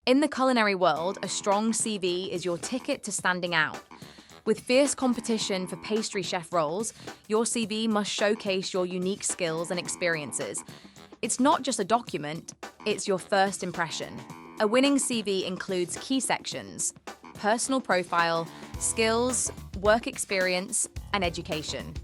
In the culinary world, a strong CV is your ticket to standing out. With fierce competition for pastry chef roles, your CV must showcase your unique skills and experiences. It's not just a document, it's your first impression. A winning CV includes key sections: personal profile, skills, work experience, and education.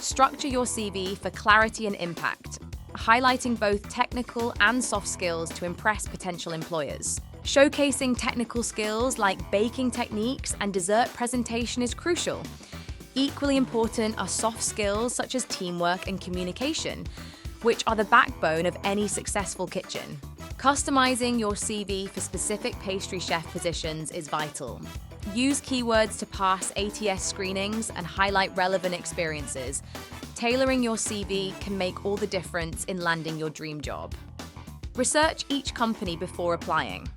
Structure your CV for clarity and impact, highlighting both technical and soft skills to impress potential employers. Showcasing technical skills like baking techniques and dessert presentation is crucial. Equally important are soft skills such as teamwork and communication, which are the backbone of any successful kitchen. Customizing your CV for specific pastry chef positions is vital. Use keywords to pass ATS screenings and highlight relevant experiences. Tailoring your CV can make all the difference in landing your dream job. Research each company before applying.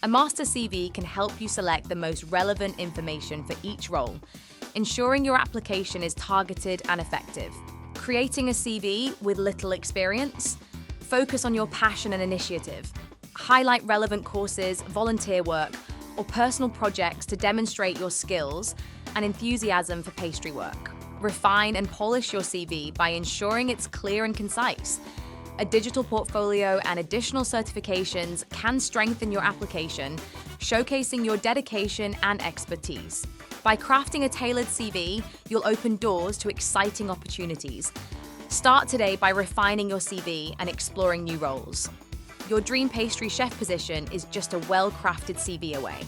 A master CV can help you select the most relevant information for each role, ensuring your application is targeted and effective. Creating a CV with little experience? Focus on your passion and initiative. Highlight relevant courses, volunteer work, or personal projects to demonstrate your skills and enthusiasm for pastry work. Refine and polish your CV by ensuring it's clear and concise. A digital portfolio and additional certifications can strengthen your application, showcasing your dedication and expertise. By crafting a tailored CV, you'll open doors to exciting opportunities. Start today by refining your CV and exploring new roles. Your dream pastry chef position is just a well-crafted CV away.